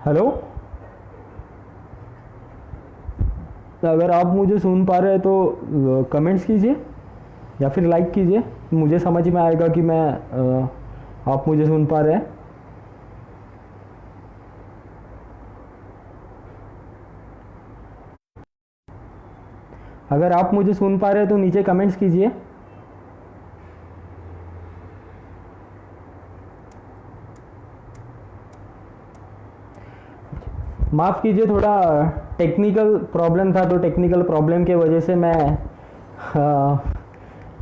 Hello. अगर आप मुझे सुन पा रहे हैं तो कमेंट्स कीजिए या फिर लाइक कीजिए, मुझे समझ में आएगा कि आप मुझे सुन पा रहे हैं। अगर आप मुझे सुन पा रहे हैं तो नीचे कमेंट्स कीजिए। माफ़ कीजिए, थोड़ा टेक्निकल प्रॉब्लम था, तो टेक्निकल प्रॉब्लम के वजह से मैं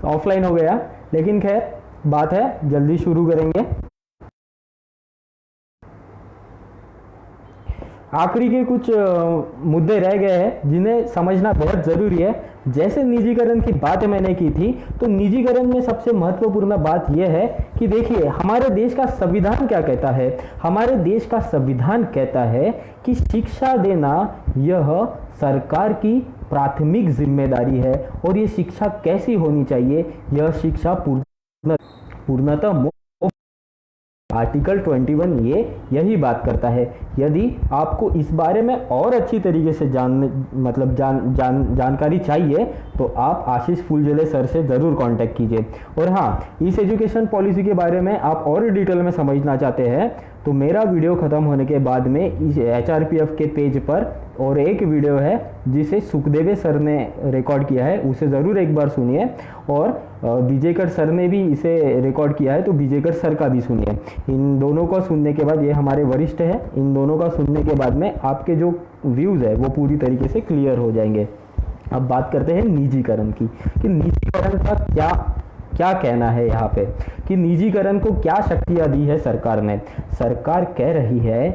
ऑफलाइन हो गया। लेकिन खैर बात है, जल्दी शुरू करेंगे। आखिरी के कुछ मुद्दे रह गए हैं जिन्हें समझना बहुत ज़रूरी है। जैसे निजीकरण की बात मैंने की थी, तो निजीकरण में सबसे महत्वपूर्ण बात यह है कि देखिए हमारे देश का संविधान क्या कहता है। हमारे देश का संविधान कहता है कि शिक्षा देना यह सरकार की प्राथमिक जिम्मेदारी है, और ये शिक्षा कैसी होनी चाहिए, यह शिक्षा पूर्णतः आर्टिकल 21 ये यही बात करता है। यदि आपको इस बारे में और अच्छी तरीके से जानकारी चाहिए तो आप आशीष फुलझेले सर से ज़रूर कांटेक्ट कीजिए। और हाँ, इस एजुकेशन पॉलिसी के बारे में आप और डिटेल में समझना चाहते हैं तो मेरा वीडियो ख़त्म होने के बाद में इस HRPF के पेज पर और एक वीडियो है जिसे सुखदेवे सर ने रिकॉर्ड किया है, उसे ज़रूर एक बार सुनिए। और विजयकर सर ने भी इसे रिकॉर्ड किया है, तो विजयकर सर का भी सुनिए। इन दोनों को सुनने के बाद, ये हमारे वरिष्ठ हैं, इन दोनों का सुनने के बाद में आपके जो व्यूज़ है वो पूरी तरीके से क्लियर हो जाएंगे। अब बात करते हैं निजीकरण की, कि निजीकरण का क्या कहना है यहाँ पे, कि निजीकरण को क्या शक्तियाँ दी है सरकार ने। सरकार कह रही है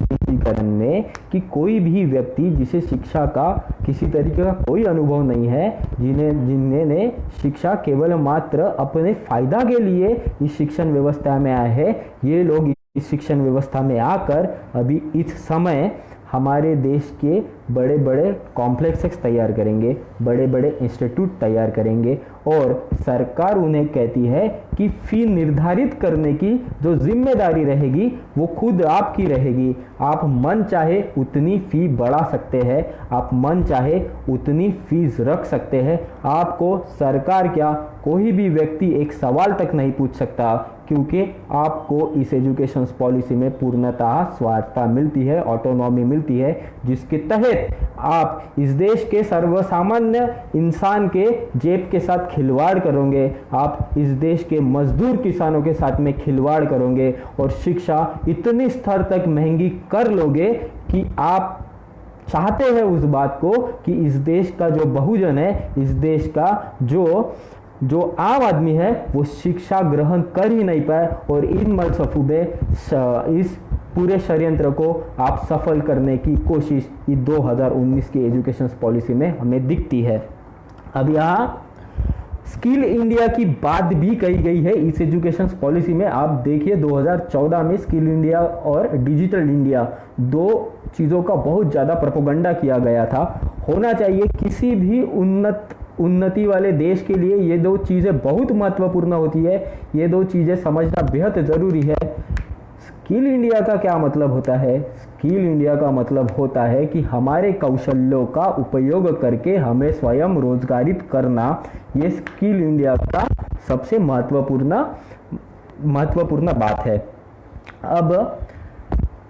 निजीकरण में कि कोई भी व्यक्ति जिसे शिक्षा का किसी तरीके का कोई अनुभव नहीं है, जिन्हें शिक्षा केवल मात्र अपने फायदा के लिए इस शिक्षण व्यवस्था में आए हैं, ये लोग इस शिक्षण व्यवस्था में आकर अभी इस समय हमारे देश के बड़े बड़े कॉम्प्लेक्सेस तैयार करेंगे, बड़े बड़े इंस्टीट्यूट तैयार करेंगे, और सरकार उन्हें कहती है कि फी निर्धारित करने की जो जिम्मेदारी रहेगी वो खुद आपकी रहेगी। आप मन चाहे उतनी फी बढ़ा सकते हैं, आप मन चाहे उतनी फीस रख सकते हैं। आपको सरकार क्या, कोई भी व्यक्ति एक सवाल तक नहीं पूछ सकता, क्योंकि आपको इस एजुकेशन पॉलिसी में पूर्णतः स्वायत्तता मिलती है, ऑटोनॉमी मिलती है, जिसके तहत आप इस देश के सर्वसामान्य इंसान के जेब के साथ खिलवाड़ करोगे, आप इस देश के मजदूर किसानों के साथ में खिलवाड़ करोगे, और शिक्षा इतनी स्तर तक महंगी कर लोगे कि आप चाहते हैं उस बात को कि इस देश का जो बहुजन है, इस देश का जो आम आदमी है, वो शिक्षा ग्रहण कर ही नहीं पाए, और इन मलसफूबे इस पूरे षड्यंत्र को आप सफल करने की कोशिश ये 2019 की एजुकेशन पॉलिसी में हमें दिखती है। अब यहाँ स्किल इंडिया की बात भी कही गई है इस एजुकेशन पॉलिसी में। आप देखिए 2014 में स्किल इंडिया और डिजिटल इंडिया, दो चीज़ों का बहुत ज़्यादा प्रोपेगेंडा किया गया था। होना चाहिए किसी भी उन्नति वाले देश के लिए ये दो चीज़ें बहुत महत्वपूर्ण होती है, ये दो चीज़ें समझना बेहद ज़रूरी है। स्किल इंडिया का क्या मतलब होता है? स्किल इंडिया का मतलब होता है कि हमारे कौशल्यों का उपयोग करके हमें स्वयं रोजगारित करना, ये स्किल इंडिया का सबसे महत्वपूर्ण बात है। अब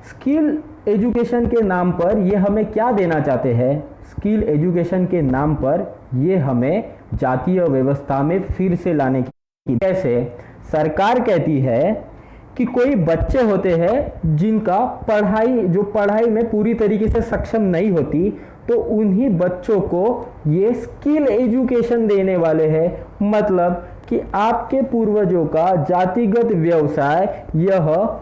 स्किल एजुकेशन के नाम पर ये हमें क्या देना चाहते हैं? स्किल एजुकेशन के नाम पर ये हमें जातीय व्यवस्था में फिर से लाने की, कैसे? सरकार कहती है कि कोई बच्चे होते हैं जिनका पढ़ाई में पूरी तरीके से सक्षम नहीं होती, तो उन्हीं बच्चों को ये स्किल एजुकेशन देने वाले हैं। मतलब कि आपके पूर्वजों का जातिगत व्यवसाय यह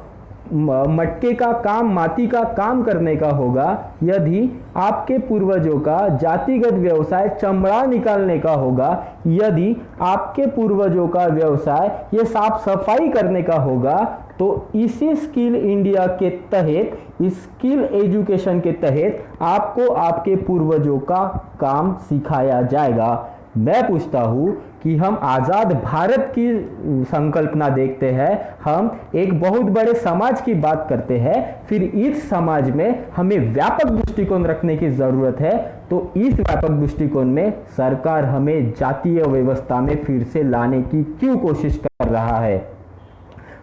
मटके का काम, माटी का काम करने का होगा। यदि आपके पूर्वजों का जातिगत व्यवसाय चमड़ा निकालने का होगा, यदि आपके पूर्वजों का व्यवसाय ये साफ सफाई करने का होगा, तो इसी स्किल इंडिया के तहत, इस स्किल एजुकेशन के तहत आपको आपके पूर्वजों का काम सिखाया जाएगा। मैं पूछता हूँ कि हम आज़ाद भारत की संकल्पना देखते हैं, हम एक बहुत बड़े समाज की बात करते हैं, फिर इस समाज में हमें व्यापक दृष्टिकोण रखने की ज़रूरत है। तो इस व्यापक दृष्टिकोण में सरकार हमें जातीय व्यवस्था में फिर से लाने की क्यों कोशिश कर रहा है,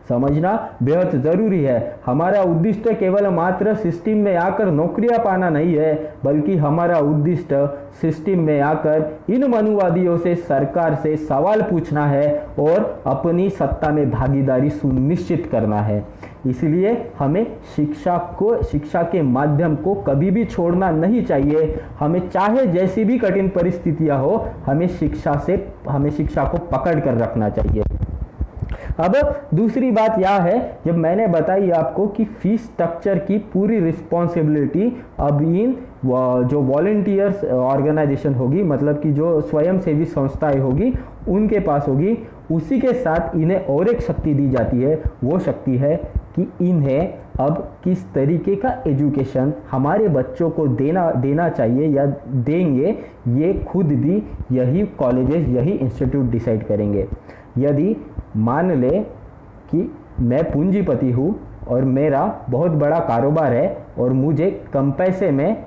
समझना बेहद जरूरी है। हमारा उद्देश्य केवल मात्र सिस्टम में आकर नौकरियां पाना नहीं है, बल्कि हमारा उद्देश्य सिस्टम में आकर इन मनुवादियों से, सरकार से सवाल पूछना है और अपनी सत्ता में भागीदारी सुनिश्चित करना है। इसलिए हमें शिक्षा के माध्यम को कभी भी छोड़ना नहीं चाहिए। हमें चाहे जैसी भी कठिन परिस्थितियां हो, हमें शिक्षा को पकड़ कर रखना चाहिए। अब दूसरी बात यह है, जब मैंने बताई आपको कि फीस स्ट्रक्चर की पूरी रिस्पॉन्सिबिलिटी अब इन जो वॉलंटियर्स ऑर्गेनाइजेशन होगी, मतलब कि जो स्वयंसेवी संस्थाएं होगी, उनके पास होगी, उसी के साथ इन्हें और एक शक्ति दी जाती है। वो शक्ति है कि इन्हें अब किस तरीके का एजुकेशन हमारे बच्चों को देना चाहिए या देंगे, ये खुद भी यही कॉलेजेस, यही इंस्टीट्यूट डिसाइड करेंगे। यदि मान ले कि मैं पूंजीपति हूँ और मेरा बहुत बड़ा कारोबार है और मुझे कम पैसे में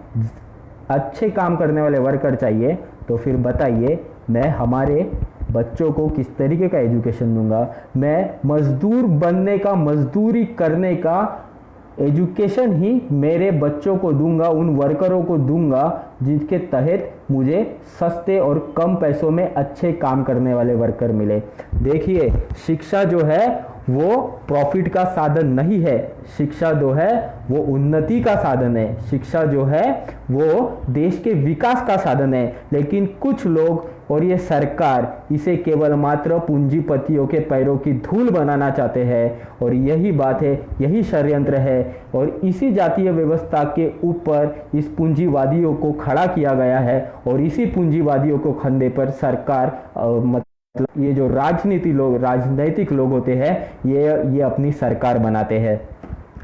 अच्छे काम करने वाले वर्कर चाहिए, तो फिर बताइए मैं हमारे बच्चों को किस तरीके का एजुकेशन दूंगा। मैं मजदूर बनने का, मजदूरी करने का एजुकेशन ही मेरे बच्चों को दूंगा, उन वर्करों को दूंगा जिसके तहत मुझे सस्ते और कम पैसों में अच्छे काम करने वाले वर्कर मिले। देखिए, शिक्षा जो है वो प्रॉफिट का साधन नहीं है, शिक्षा जो है वो उन्नति का साधन है, शिक्षा जो है वो देश के विकास का साधन है। लेकिन कुछ लोग और ये सरकार इसे केवल मात्र पूंजीपतियों के पैरों की धूल बनाना चाहते हैं, और यही बात है, यही षड्यंत्र है। और इसी जातीय व्यवस्था के ऊपर इस पूंजीवादियों को खड़ा किया गया है, और इसी पूंजीवादियों को खंदे पर सरकार मतलब ये जो राजनीतिक लोग होते हैं, ये अपनी सरकार बनाते हैं।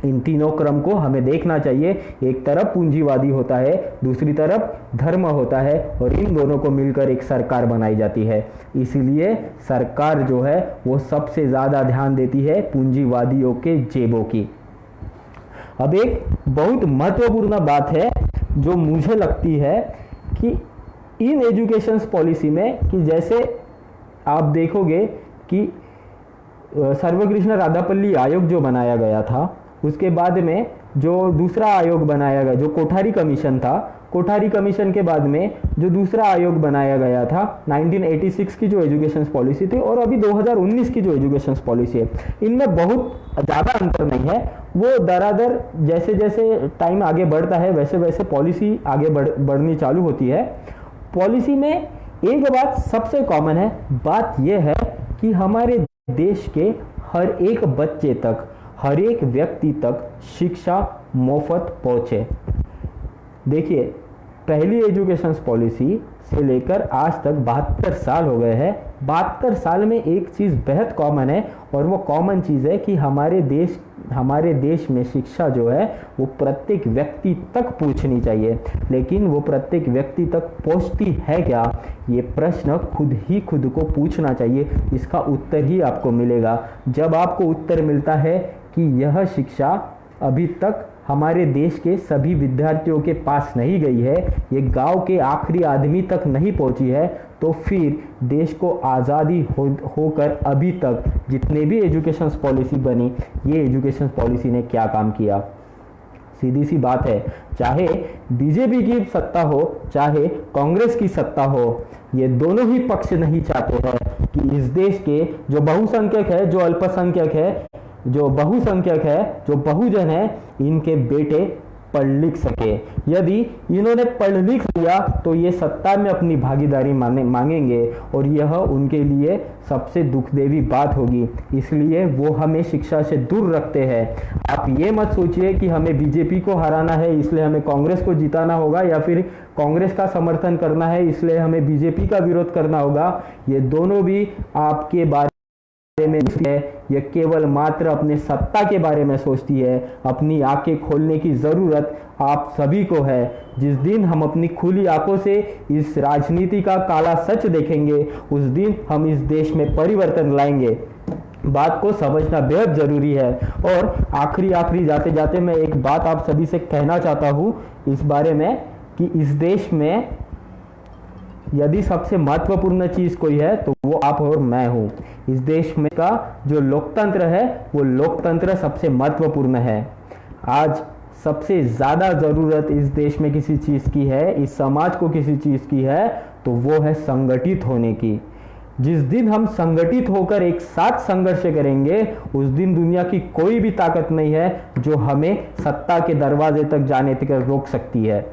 इन तीनों क्रम को हमें देखना चाहिए। एक तरफ पूंजीवादी होता है, दूसरी तरफ धर्म होता है, और इन दोनों को मिलकर एक सरकार बनाई जाती है। इसीलिए सरकार जो है वो सबसे ज़्यादा ध्यान देती है पूंजीवादियों के जेबों की। अब एक बहुत महत्वपूर्ण बात है जो मुझे लगती है कि इन एजुकेशन पॉलिसी में, कि जैसे आप देखोगे कि सर्वकृष्ण राधापल्ली आयोग जो बनाया गया था, उसके बाद में जो दूसरा आयोग बनाया गया, जो कोठारी कमीशन था, कोठारी कमीशन के बाद में जो दूसरा आयोग बनाया गया था 1986 की जो एजुकेशन पॉलिसी थी, और अभी 2019 की जो एजुकेशन पॉलिसी है, इनमें बहुत ज़्यादा अंतर नहीं है। वो दरादर जैसे जैसे टाइम आगे बढ़ता है वैसे वैसे पॉलिसी आगे बढ़नी चालू होती है। पॉलिसी में एक बात सबसे कॉमन है, बात यह है कि हमारे देश के हर एक बच्चे तक, हर एक व्यक्ति तक शिक्षा मुफ्त पहुंचे। देखिए, पहली एजुकेशन पॉलिसी से लेकर आज तक 72 साल हो गए हैं। 72 साल में एक चीज़ बेहद कॉमन है, और वो कॉमन चीज़ है कि हमारे देश में शिक्षा जो है वो प्रत्येक व्यक्ति तक पहुंचनी चाहिए। लेकिन वो प्रत्येक व्यक्ति तक पहुंचती है क्या, ये प्रश्न खुद को पूछना चाहिए। इसका उत्तर ही आपको मिलेगा जब आपको उत्तर मिलता है कि यह शिक्षा अभी तक हमारे देश के सभी विद्यार्थियों के पास नहीं गई है, ये गांव के आखिरी आदमी तक नहीं पहुंची है, तो फिर देश को आज़ादी होकर अभी तक जितने भी एजुकेशन पॉलिसी बनी, ये एजुकेशन पॉलिसी ने क्या काम किया। सीधी सी बात है, चाहे बीजेपी की सत्ता हो, चाहे कांग्रेस की सत्ता हो, ये दोनों ही पक्ष नहीं चाहते हैं कि इस देश के जो बहुसंख्यक है, जो अल्पसंख्यक है, जो बहुसंख्यक है, जो बहुजन है, इनके बेटे पढ़ लिख सके। यदि इन्होंने पढ़ लिख लिया तो ये सत्ता में अपनी भागीदारी मांगेंगे, और यह उनके लिए सबसे दुखदेवी बात होगी। इसलिए वो हमें शिक्षा से दूर रखते हैं। आप ये मत सोचिए कि हमें बीजेपी को हराना है इसलिए हमें कांग्रेस को जिताना होगा, या फिर कांग्रेस का समर्थन करना है इसलिए हमें बीजेपी का विरोध करना होगा। ये दोनों भी आपके बारे में है, यह केवल मात्र अपने सत्ता के बारे में सोचती है। अपनी आंखें खोलने की जरूरत आप सभी को है। जिस दिन हम अपनी खुली आंखों से इस राजनीति का काला सच देखेंगे, उस दिन हम इस देश में परिवर्तन लाएंगे। बात को समझना बेहद जरूरी है। और आखिरी जाते जाते मैं एक बात आप सभी से कहना चाहता हूँ इस बारे में कि इस देश में यदि सबसे महत्वपूर्ण चीज कोई है तो वो आप और मैं हूं। इस देश में का जो लोकतंत्र है वो लोकतंत्र सबसे महत्वपूर्ण है। आज सबसे ज्यादा जरूरत इस देश में किसी चीज की है, इस समाज को किसी चीज की है, तो वो है संगठित होने की। जिस दिन हम संगठित होकर एक साथ संघर्ष करेंगे, उस दिन दुनिया की कोई भी ताकत नहीं है जो हमें सत्ता के दरवाजे तक जाने तक रोक सकती है।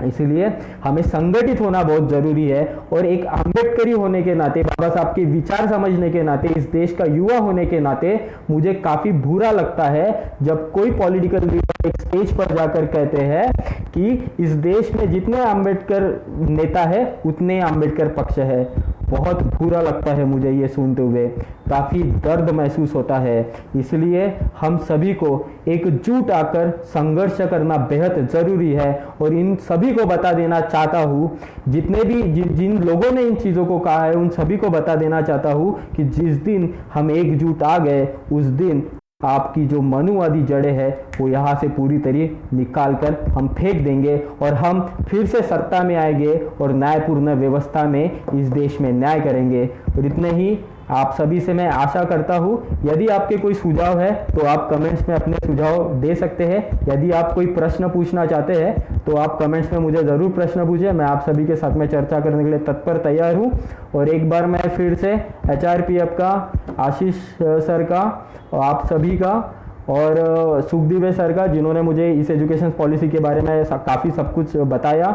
इसलिए हमें संगठित होना बहुत जरूरी है। और एक अम्बेडकरी होने के नाते, बाबा साहब के विचार समझने के नाते, इस देश का युवा होने के नाते मुझे काफी बुरा लगता है जब कोई पॉलिटिकल लीडर एक स्टेज पर जाकर कहते हैं कि इस देश में जितने अम्बेडकर नेता है उतने अम्बेडकर पक्ष है। बहुत बुरा लगता है मुझे ये सुनते हुए, काफ़ी दर्द महसूस होता है। इसलिए हम सभी को एकजुट आकर संघर्ष करना बेहद ज़रूरी है। और इन सभी को बता देना चाहता हूँ, जितने भी जिन लोगों ने इन चीज़ों को कहा है उन सभी को बता देना चाहता हूँ कि जिस दिन हम एकजुट आ गए, उस दिन आपकी जो मनुवादी जड़ें हैं वो यहाँ से पूरी तरह निकाल कर हम फेंक देंगे और हम फिर से सत्ता में आएंगे और न्यायपूर्ण व्यवस्था में इस देश में न्याय करेंगे। और इतने ही आप सभी से मैं आशा करता हूँ, यदि आपके कोई सुझाव है तो आप कमेंट्स में अपने सुझाव दे सकते हैं। यदि आप कोई प्रश्न पूछना चाहते हैं तो आप कमेंट्स में मुझे ज़रूर प्रश्न पूछें, मैं आप सभी के साथ में चर्चा करने के लिए तत्पर तैयार हूँ। और एक बार मैं फिर से HRPF का, आशीष सर का, आप सभी का और सुखदेव सर का, जिन्होंने मुझे इस एजुकेशन पॉलिसी के बारे में काफ़ी सब कुछ बताया,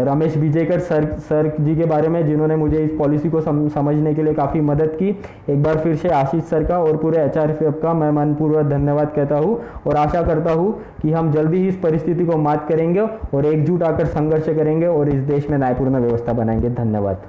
रमेश विजयकर सर जी के बारे में जिन्होंने मुझे इस पॉलिसी को समझने के लिए काफ़ी मदद की। एक बार फिर से आशीष सर का और पूरे HRPF का मैं मनपूर्वक धन्यवाद कहता हूँ और आशा करता हूँ कि हम जल्दी ही इस परिस्थिति को मात करेंगे और एकजुट आकर संघर्ष करेंगे और इस देश में न्यायपूर्ण व्यवस्था बनाएंगे। धन्यवाद।